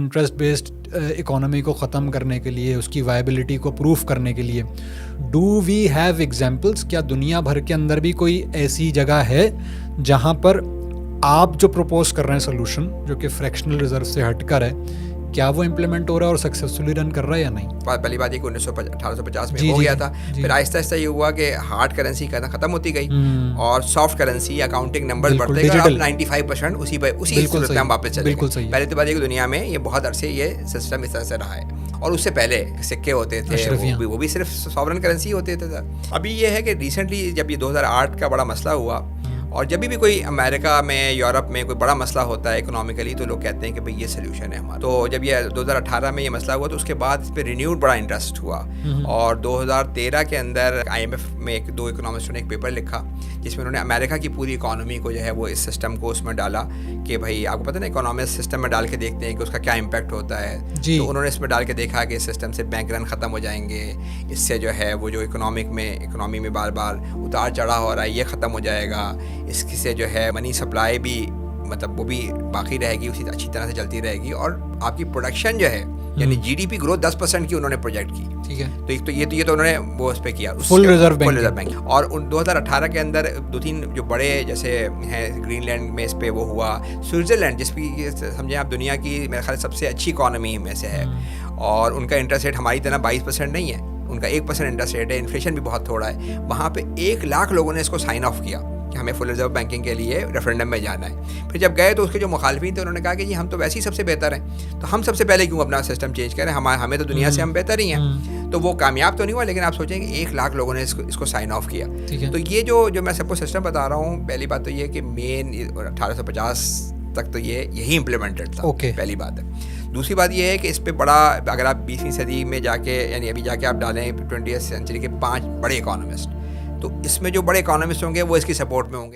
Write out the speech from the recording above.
Interest based economy کو ختم کرنے کے لیے, اس کی وائبلٹی کو پروف کرنے کے لیے, ڈو وی ہیو ایگزامپلس؟ کیا دنیا بھر کے اندر بھی کوئی ایسی جگہ ہے جہاں پر آپ جو پروپوز کر رہے ہیں سولوشن, جو کہ فریکشنل ریزرو سے ہٹ کر ہے, کیا وہ امپلیمنٹ ہو رہا ہے اور سکسیسفلی رن کر رہا ہے یا نہیں؟ پہلی بات یہ کہ 1850 میں ہو گیا تھا, پھر آہستہ آہستہ یہ ہوا کہ ہارڈ کرنسی ختم ہوتی گئی اور سافٹ کرنسی اکاؤنٹنگ نمبر بڑھتے گئے, اب 95% اسی صورت میں ہم واپس چلے گئے. پہلے تو بات یہ کہ دنیا میں یہ بہت عرصے یہ سسٹم اس طرح سے رہا ہے, اور اس سے پہلے سکے ہوتے تھے وہ بھی صرف ساورن کرنسی ہوتے تھے. ابھی یہ ہے کہ ریسنٹلی جب یہ 2008 کا بڑا مسئلہ ہوا, اور جب بھی کوئی امریکہ میں یورپ میں کوئی بڑا مسئلہ ہوتا ہے اکنامیکلی, تو لوگ کہتے ہیں کہ بھئی یہ سلیوشن ہے ہمارا. تو جب یہ 2018 میں یہ مسئلہ ہوا تو اس کے بعد اس پہ رینیوڈ بڑا انٹرسٹ ہوا, اور 2013 کے اندر IMF میں 2 اکنامسٹوں نے ایک پیپر لکھا جس میں انہوں نے امریکہ کی پوری اکانومی کو جو ہے وہ اس سسٹم کو اس میں ڈالا کہ بھائی آپ کو پتہ نا اکنامک سسٹم میں ڈال کے دیکھتے ہیں کہ اس کا کیا امپیکٹ ہوتا ہے. تو انہوں نے اس میں ڈال کے دیکھا کہ اس سسٹم سے بینک رن ختم ہو جائیں گے, اس سے جو ہے وہ جو اکنامی میں بار بار اتار چڑھاؤ ہو رہا ہے یہ ختم ہو جائے گا, اس سے جو ہے منی سپلائی بھی مطلب وہ بھی باقی رہے گی, اسی اچھی طرح سے چلتی رہے گی, اور آپ کی پروڈکشن جو ہے یعنی GDP گروتھ 10% کی انہوں نے پروجیکٹ کی. ٹھیک ہے, تو یہ تو انہوں نے وہ اس پہ کیا فل ریزرو بینک. اور 2018 کے اندر 2-3 جو بڑے جیسے ہیں گرین لینڈ میں اس پہ وہ ہوا, سوئٹزرلینڈ جس بھی سمجھیں آپ دنیا کی میرے خیال سب سے اچھی اکانومی میں سے ہے, اور ان کا انٹرسٹ ریٹ ہماری طرح 22% نہیں ہے, ان کا 1% انٹرسٹ ریٹ ہے, انفلیشن بھی بہت تھوڑا ہے. وہاں پہ 1 لاکھ لوگوں نے اس کو سائن آف کیا کہ ہمیں فل ریزرو بینکنگ کے لیے ریفرینڈم میں جانا ہے. پھر جب گئے تو اس کے جو مخالفین تھے انہوں نے کہا کہ جی ہم تو ویسے ہی سب سے بہتر ہیں, تو ہم سب سے پہلے کیوں اپنا سسٹم چینج کریں, ہمیں تو دنیا سے ہم بہتر ہی ہیں. تو وہ کامیاب تو نہیں ہوا, لیکن آپ سوچیں کہ 1 لاکھ لوگوں نے اس کو سائن آف کیا. تو یہ جو میں سب کو سسٹم بتا رہا ہوں, پہلی بات تو یہ کہ مین 1850 تک تو یہی امپلیمنٹڈ تھا. پہلی بات ہے. دوسری بات یہ ہے کہ اس پہ بڑا, اگر آپ 20ویں صدی میں جا کے یعنی ابھی جا کے آپ ڈالیں 20th سینچری کے 5 بڑے اکانومسٹ, تو اس میں جو بڑے اکانومسٹ ہوں گے وہ اس کی سپورٹ میں ہوں گے.